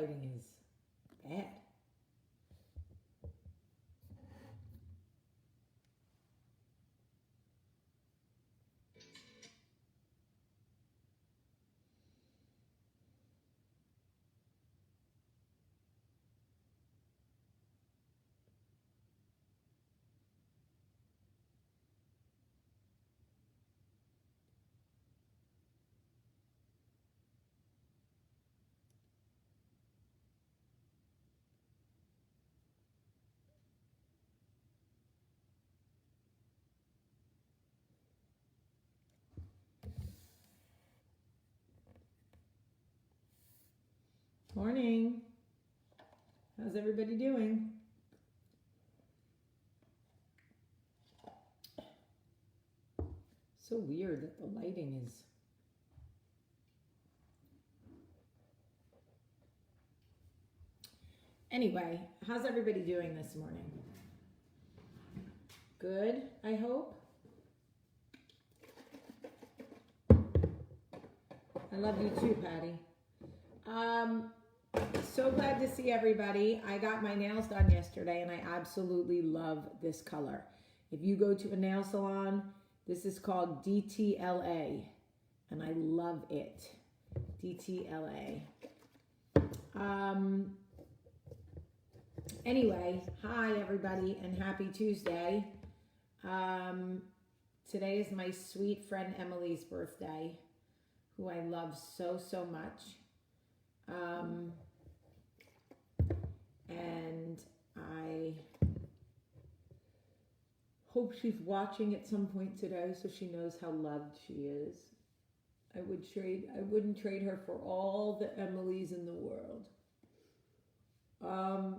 lighting is bad. Morning. How's everybody doing? So weird that the lighting is... Anyway, how's everybody doing this morning? Good, I hope. I love you too, Patty. So glad to see everybody. I got my nails done yesterday and I absolutely love this color. If you go to a nail salon, this is called DTLA and I love it. DTLA. Anyway, hi everybody and happy Tuesday. Today is my sweet friend Emily's birthday, who I love so, so much. And I hope she's watching at some point today so she knows how loved she is. I wouldn't trade her for all the Emilys in the world. Oh,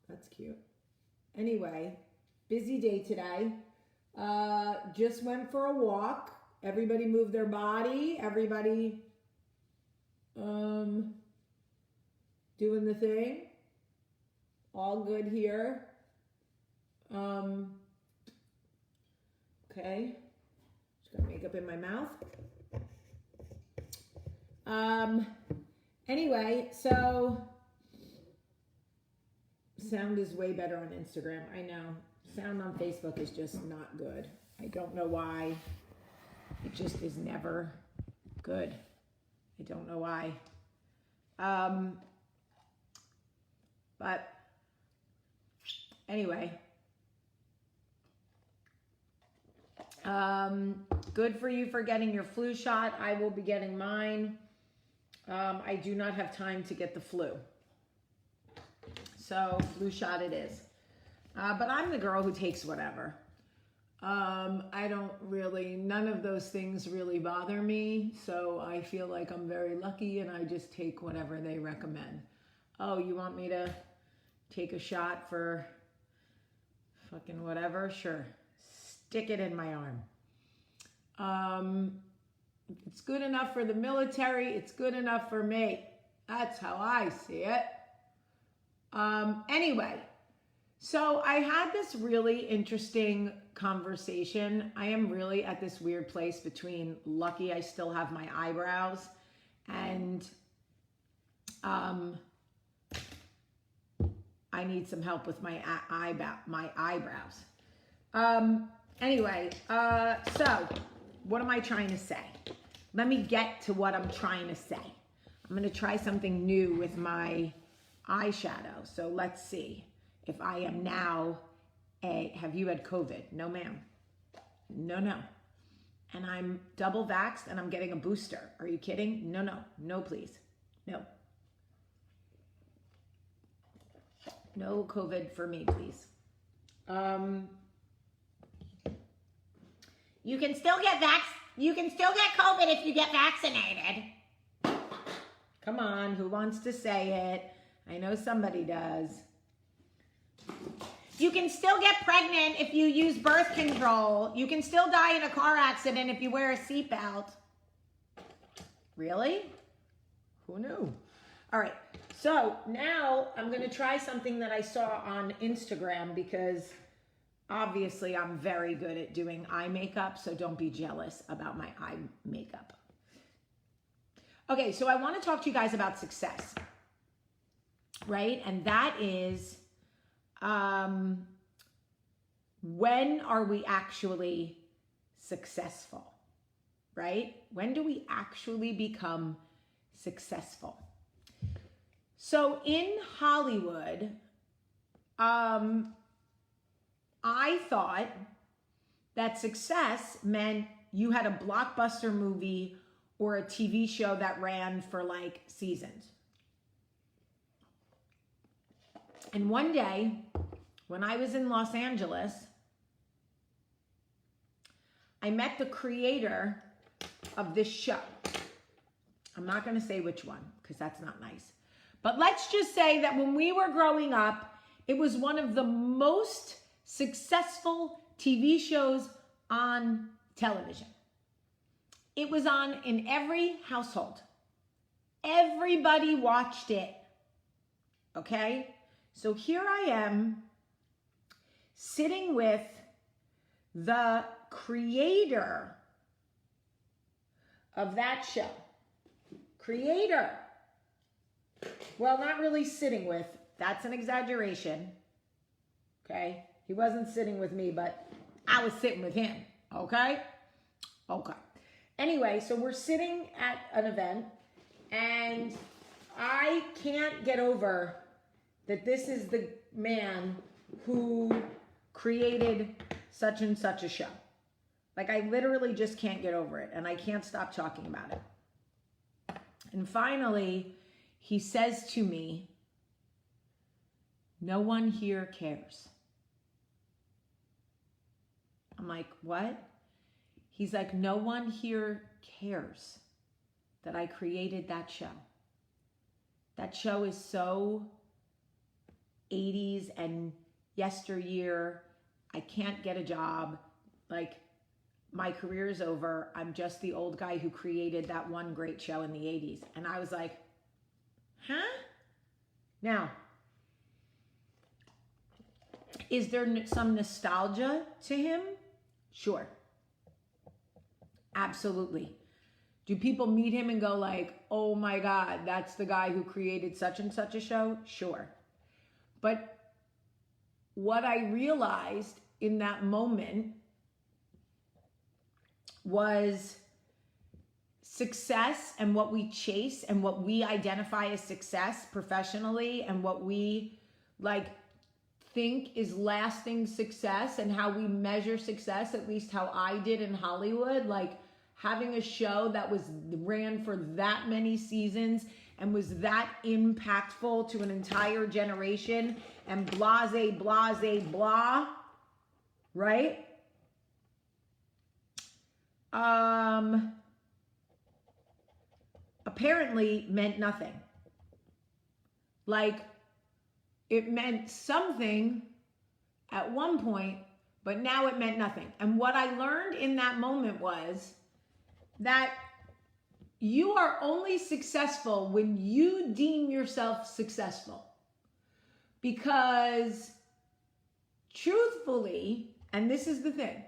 that's cute. Anyway, busy day today. Just went for a walk. Everybody moved their body. Everybody doing the thing. All good here. Okay. Just got makeup in my mouth. Anyway, so sound is way better on Instagram. I know. Sound on Facebook is just not good. I don't know why. It just is never good. I don't know why. But anyway, good for you for getting your flu shot. I will be getting mine. I do not have time to get the flu. So flu shot it is. But I'm the girl who takes whatever. I don't really, none of those things really bother me. So I feel like I'm very lucky and I just take whatever they recommend. Oh, you want me to take a shot for fucking whatever? Sure. Stick it in my arm. If it's good enough for the military, it's good enough for me. That's how I see it. Anyway, so I had this really interesting conversation. I am really at this weird place between lucky I still have my eyebrows and I need some help with my eyebrows. Anyway, so what am I trying to say? Let me get to what I'm trying to say. I'm going to try something new with my eyeshadow. So let's see if I am now have you had COVID? No, ma'am. No. And I'm double vaxxed and I'm getting a booster. Are you kidding? No, please. No. No COVID for me, please. You can still get COVID if you get vaccinated. Come on, who wants to say it? I know somebody does. You can still get pregnant if you use birth control. You can still die in a car accident if you wear a seatbelt. Really? Who knew? All right, so now I'm going to try something that I saw on Instagram because obviously I'm very good at doing eye makeup, so don't be jealous about my eye makeup. Okay, so I want to talk to you guys about success, right? And that is, when are we actually successful, right? When do we actually become successful? So in Hollywood, I thought that success meant you had a blockbuster movie or a TV show that ran for like seasons. And one day, when I was in Los Angeles, I met the creator of this show. I'm not going to say which one because that's not nice. But let's just say that when we were growing up, it was one of the most successful TV shows on television. It was on in every household. Everybody watched it. Okay? So here I am sitting with the creator of that show. Creator. Well, not really sitting with. That's an exaggeration. Okay? He wasn't sitting with me, but I was sitting with him. Okay? Okay. Anyway, so we're sitting at an event, and I can't get over that this is the man who created such and such a show. Like, I literally just can't get over it, and I can't stop talking about it. And finally, he says to me, "No one here cares." I'm like, what? He's like, "No one here cares that I created that show. That show is so 80s and yesteryear. I can't get a job. Like, my career is over. I'm just the old guy who created that one great show in the 80s. And I was like, huh? Now, is there some nostalgia to him? Sure. Absolutely. Do people meet him and go like, oh my God, that's the guy who created such and such a show? Sure. But what I realized in that moment was success and what we chase and what we identify as success professionally and what we like think is lasting success and how we measure success, at least how I did in Hollywood, like having a show that ran for that many seasons and was that impactful to an entire generation and blase, blah, right? Apparently meant nothing. Like, it meant something at one point, but now it meant nothing. And what I learned in that moment was that you are only successful when you deem yourself successful. Because truthfully, and this is the thing,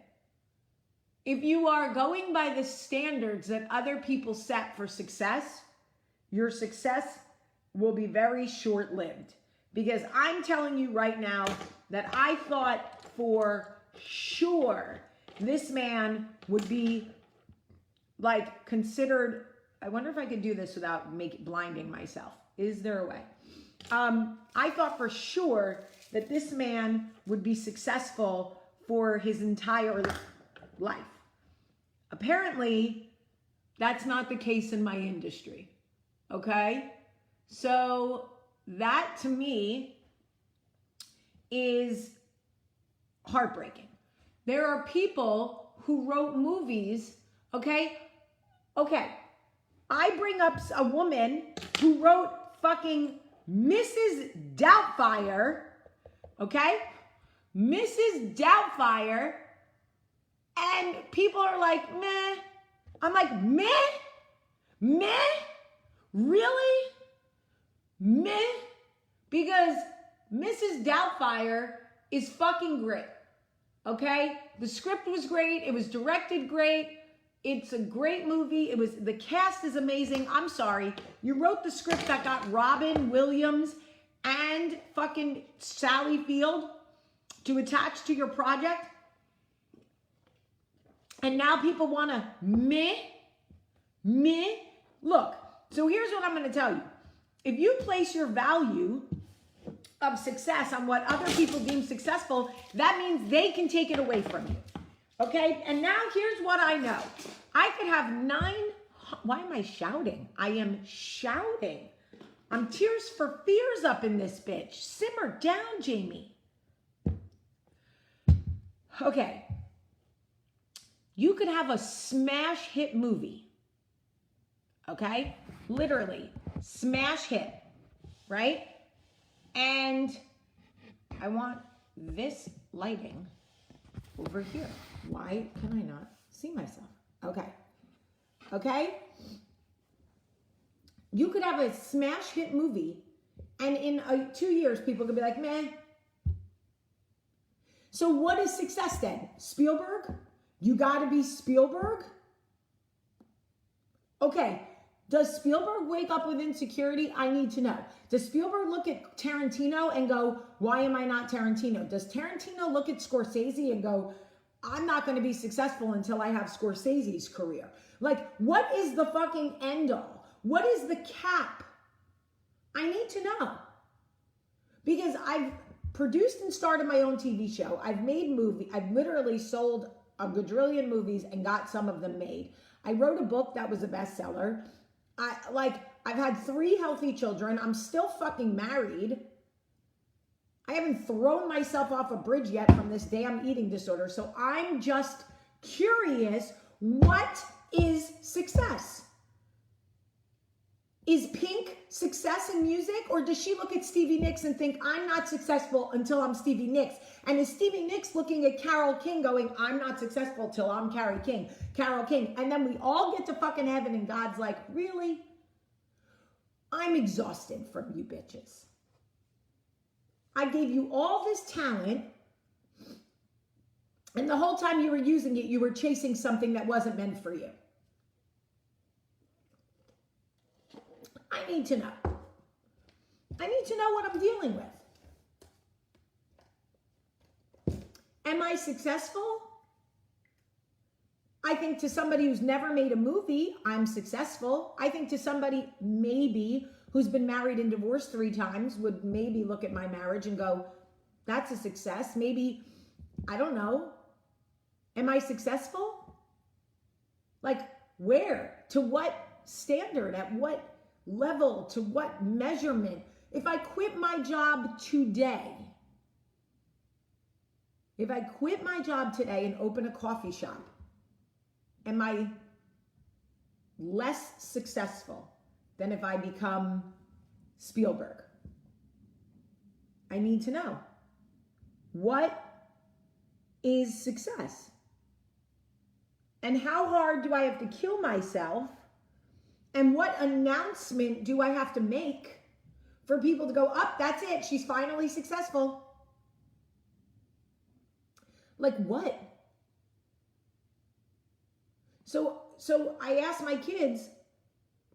if you are going by the standards that other people set for success, your success will be very short-lived. Because I'm telling you right now that I thought for sure this man would be like considered, I wonder if I could do this without blinding myself. Is there a way? I thought for sure that this man would be successful for his entire life. Apparently, that's not the case in my industry. Okay? So that to me is heartbreaking. There are people who wrote movies, okay? Okay, I bring up a woman who wrote fucking Mrs. Doubtfire, okay? Mrs. Doubtfire, and people are like, meh. I'm like, meh? Meh? Really? Meh? Because Mrs. Doubtfire is fucking great, okay? The script was great. It was directed great. It's a great movie. The cast is amazing. I'm sorry. You wrote the script that got Robin Williams and fucking Sally Field to attach to your project. And now people want to Look, so here's what I'm going to tell you. If you place your value of success on what other people deem successful, that means they can take it away from you. Okay? And now here's what I know. I could have why am I shouting? I am shouting. I'm tears for fears up in this bitch. Simmer down, Jamie. Okay. You could have a smash hit movie. Okay? Literally. Smash hit. Right? And I want this lighting over here. Why can I not see myself? Okay. Okay? You could have a smash hit movie, and in 2 years, people could be like, meh. So what is success then? Spielberg? You gotta be Spielberg? Okay. Does Spielberg wake up with insecurity? I need to know. Does Spielberg look at Tarantino and go, why am I not Tarantino? Does Tarantino look at Scorsese and go, I'm not going to be successful until I have Scorsese's career? Like, what is the fucking end all? What is the cap? I need to know. Because I've produced and started my own TV show. I've made movies. I've literally sold a quadrillion movies and got some of them made. I wrote a book that was a bestseller. I've had 3 healthy children. I'm still fucking married. I haven't thrown myself off a bridge yet from this damn eating disorder. So I'm just curious, what is success? Is Pink success in music? Or does she look at Stevie Nicks and think, I'm not successful until I'm Stevie Nicks? And is Stevie Nicks looking at Carole King going, I'm not successful till I'm Carole King? And then we all get to fucking heaven and God's like, really? I'm exhausted from you bitches. I gave you all this talent, and the whole time you were using it, you were chasing something that wasn't meant for you. I need to know. I need to know what I'm dealing with. Am I successful? I think to somebody who's never made a movie, I'm successful. I think to somebody maybe who's been married and divorced 3 times would maybe look at my marriage and go, that's a success. Maybe, I don't know. Am I successful? Like, where? To what standard? At what level? To what measurement? If I quit my job today, and open a coffee shop, am I less successful than if I become Spielberg? I need to know. What is success? And how hard do I have to kill myself? And what announcement do I have to make for people to go, that's it, she's finally successful? Like what? So I asked my kids,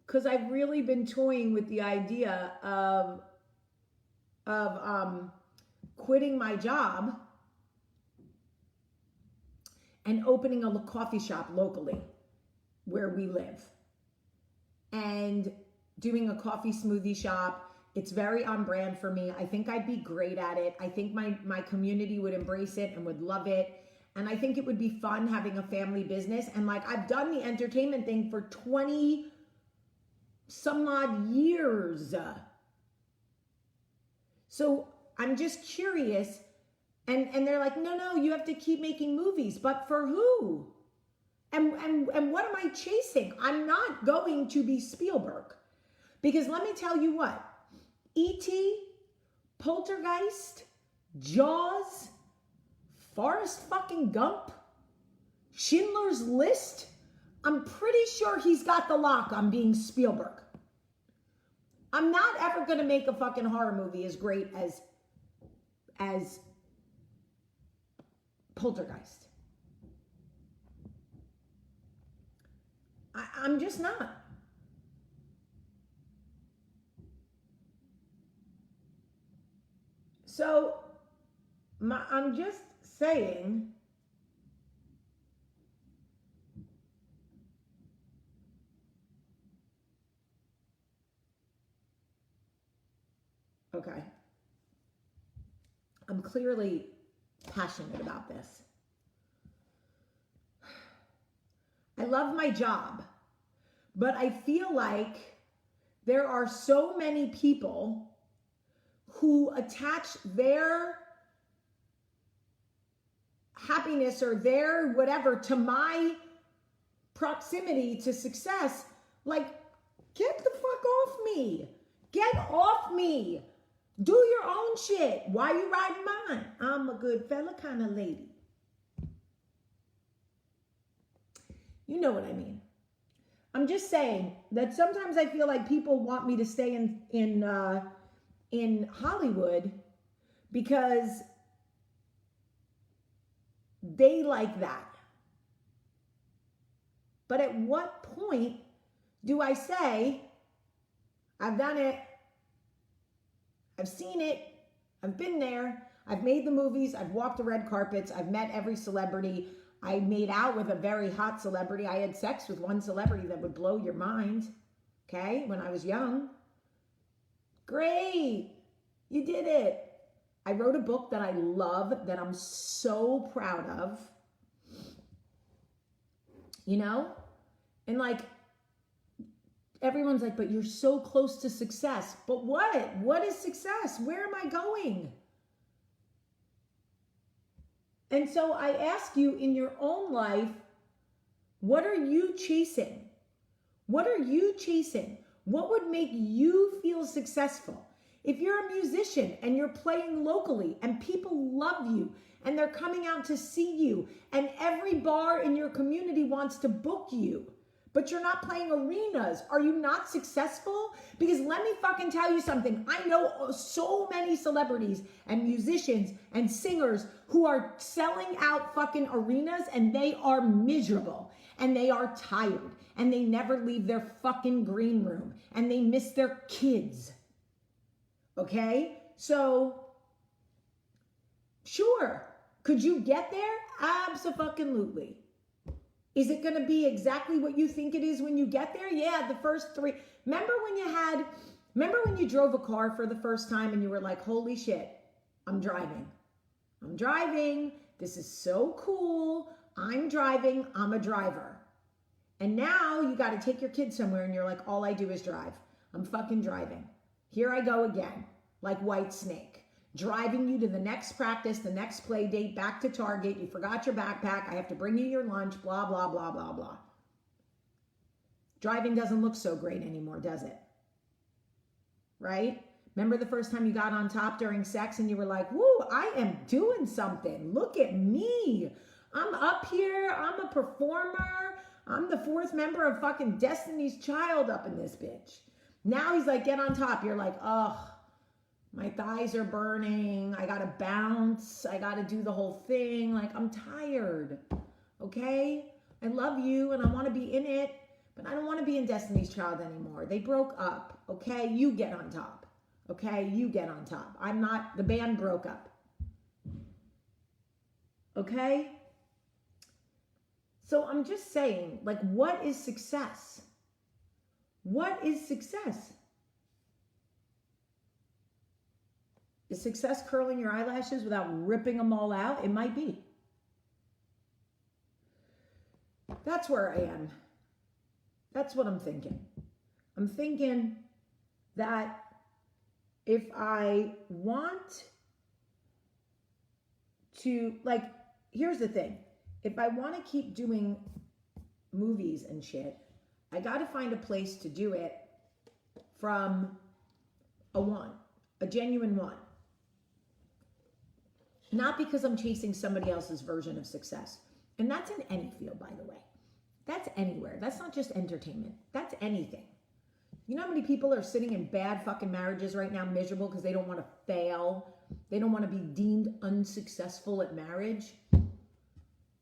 because I've really been toying with the idea of quitting my job and opening a coffee shop locally where we live and doing a coffee smoothie shop. It's very on brand for me. I think I'd be great at it. I think my community would embrace it and would love it. And I think it would be fun having a family business. And like, I've done the entertainment thing for 20 some odd years. So I'm just curious. And they're like, no, you have to keep making movies. But for who? And what am I chasing? I'm not going to be Spielberg. Because let me tell you what. E.T., Poltergeist, Jaws, Forrest fucking Gump, Schindler's List, I'm pretty sure he's got the lock on being Spielberg. I'm not ever going to make a fucking horror movie as great as Poltergeist. I'm just not. So I'm just saying, okay, I'm clearly passionate about this. I love my job, but I feel like there are so many people who attach their happiness or their whatever to my proximity to success. Like, get the fuck off me. Get off me. Do your own shit. Why you riding mine? I'm a good fella kind of lady. You know what I mean. I'm just saying that sometimes I feel like people want me to stay in Hollywood because they like that. But at what point do I say, I've done it, I've seen it, I've been there, I've made the movies, I've walked the red carpets, I've met every celebrity, I made out with a very hot celebrity, I had sex with one celebrity that would blow your mind, okay, when I was young. Great, you did it. I wrote a book that I love, that I'm so proud of, you know? And like, everyone's like, but you're so close to success. But what? What is success? Where am I going? And so I ask you, in your own life, what are you chasing? What are you chasing? What would make you feel successful? If you're a musician and you're playing locally and people love you and they're coming out to see you and every bar in your community wants to book you, but you're not playing arenas, are you not successful? Because let me fucking tell you something. I know so many celebrities and musicians and singers who are selling out fucking arenas and they are miserable and they are tired and they never leave their fucking green room and they miss their kids. Okay? So, sure. Could you get there? Abso-fucking-lutely. Is it going to be exactly what you think it is when you get there? Yeah, the first 3. Remember when you drove a car for the first time and you were like, holy shit, I'm driving. I'm driving. This is so cool. I'm driving. I'm a driver. And now you got to take your kids somewhere and you're like, all I do is drive. I'm fucking driving. Here I go again, like White Snake. Driving you to the next practice, the next play date, back to Target. You forgot your backpack. I have to bring you your lunch, blah, blah, blah, blah, blah. Driving doesn't look so great anymore, does it? Right? Remember the first time you got on top during sex and you were like, woo, I am doing something. Look at me. I'm up here. I'm a performer. I'm the 4th member of fucking Destiny's Child up in this bitch. Now he's like, get on top. You're like, ugh. My thighs are burning. I gotta bounce. I gotta do the whole thing. Like, I'm tired. Okay? I love you and I wanna be in it, but I don't wanna be in Destiny's Child anymore. They broke up. Okay? You get on top. Okay? You get on top. I'm not, the band broke up. Okay? So I'm just saying, like, what is success? What is success? Is success curling your eyelashes without ripping them all out? It might be. That's where I am. That's what I'm thinking. I'm thinking that if I want to, like, here's the thing. If I want to keep doing movies and shit, I got to find a place to do it from a genuine one. Not because I'm chasing somebody else's version of success. And that's in any field, by the way. That's anywhere. That's not just entertainment. That's anything. You know how many people are sitting in bad fucking marriages right now, miserable because they don't want to fail? They don't want to be deemed unsuccessful at marriage?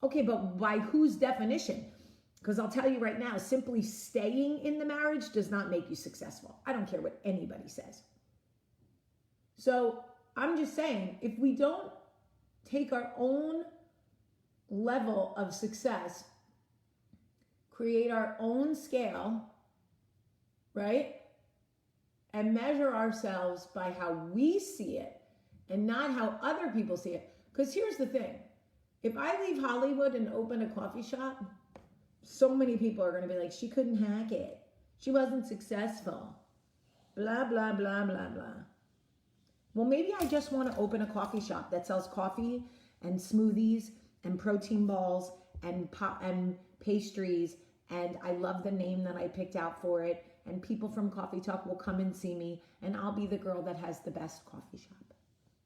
Okay, but by whose definition? Because I'll tell you right now, simply staying in the marriage does not make you successful. I don't care what anybody says. So I'm just saying, if we don't take our own level of success, create our own scale, right? And measure ourselves by how we see it and not how other people see it. Because here's the thing. If I leave Hollywood and open a coffee shop, so many people are going to be like, she couldn't hack it. She wasn't successful. Blah, blah, blah, blah, blah. Well, maybe I just want to open a coffee shop that sells coffee and smoothies and protein balls and pastries. And I love the name that I picked out for it. And people from Coffee Talk will come and see me. And I'll be the girl that has the best coffee shop.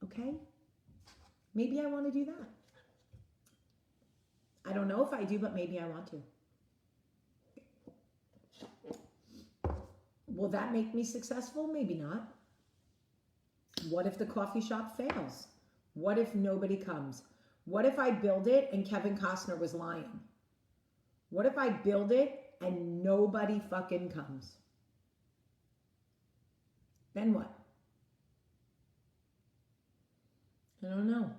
Okay? Maybe I want to do that. I don't know if I do, but maybe I want to. Will that make me successful? Maybe not. What if the coffee shop fails? What if nobody comes? What if I build it and Kevin Costner was lying? What if I build it and nobody fucking comes? Then what? I don't know.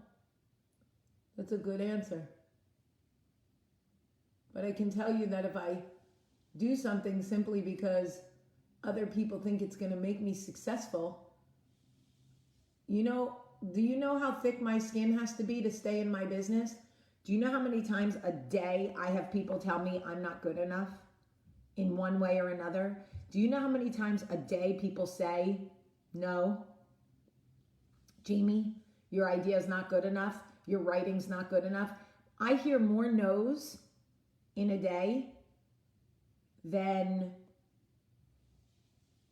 That's a good answer. But I can tell you that if I do something simply because other people think it's going to make me successful, do you know how thick my skin has to be to stay in my business? Do you know how many times a day I have people tell me I'm not good enough in one way or another? Do you know how many times a day people say, no, Jamie, your idea is not good enough. Your writing's not good enough. I hear more no's in a day than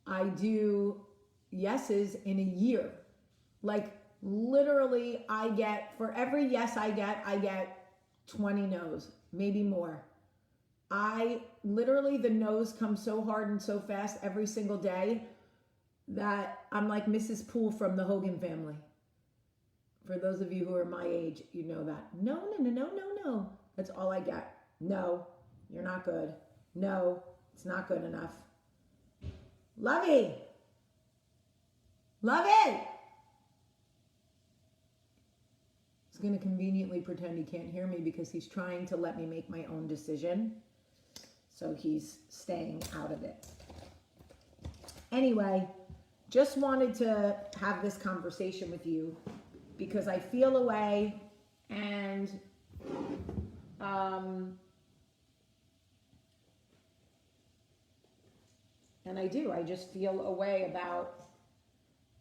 I do yeses in a year. Like literally for every yes I get 20 no's, maybe more. The no's come so hard and so fast every single day that I'm like Mrs. Poole from the Hogan family. For those of you who are my age, you know that. No. That's all I get. No, you're not good. No, it's not good enough. Lovey. He's going to conveniently pretend he can't hear me because he's trying to let me make my own decision. So he's staying out of it. Anyway, just wanted to have this conversation with you because I feel a way and I just feel a way about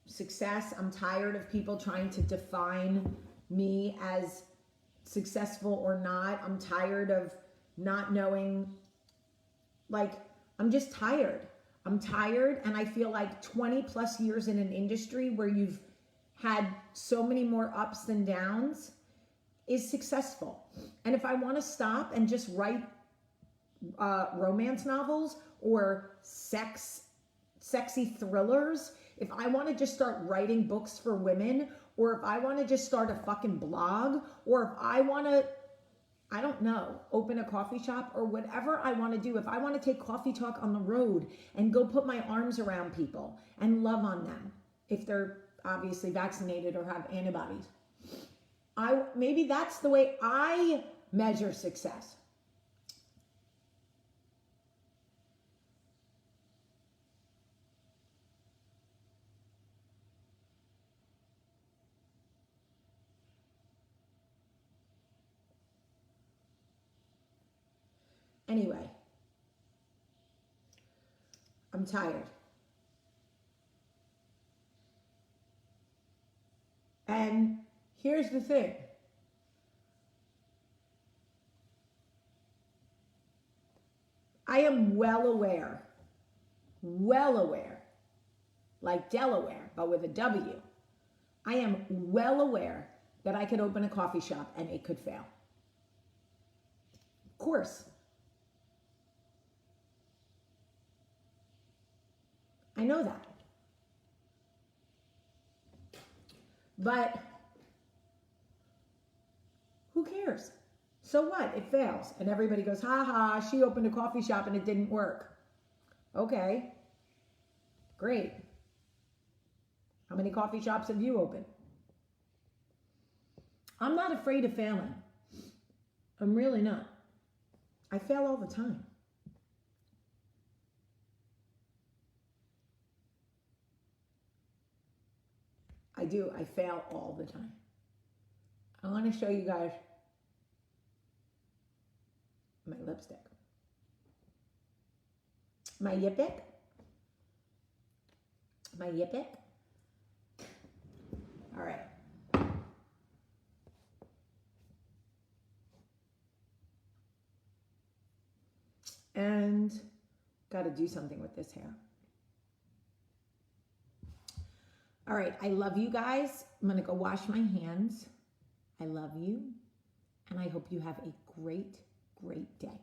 success. I'm tired of people trying to define me as successful or not. I'm tired of not knowing, I'm just tired. I'm tired, and I feel like 20 plus years in an industry where you've had so many more ups than downs is successful. And if I want to stop and just write romance novels or sexy thrillers, if I want to just start writing books for women, or if I want to just start a fucking blog, or if I want to, I don't know, open a coffee shop or whatever I want to do, if I want to take Coffee Talk on the road and go put my arms around people and love on them, if they're obviously vaccinated or have antibodies, maybe that's the way I measure success. Anyway, I'm tired. And here's the thing. I am well aware, like Delaware, but with a W. I am well aware that I could open a coffee shop and it could fail. Of course. I know that. But who cares? So what? It fails. And everybody goes, ha ha, she opened a coffee shop and it didn't work. Okay, great. How many coffee shops have you opened? I'm not afraid of failing. I'm really not. I fail all the time. I do. I fail all the time. I want to show you guys my lipstick. My Yippic. My Yippic. All right. And got to do something with this hair. All right, I love you guys. I'm going to go wash my hands. I love you, and I hope you have a great, great day.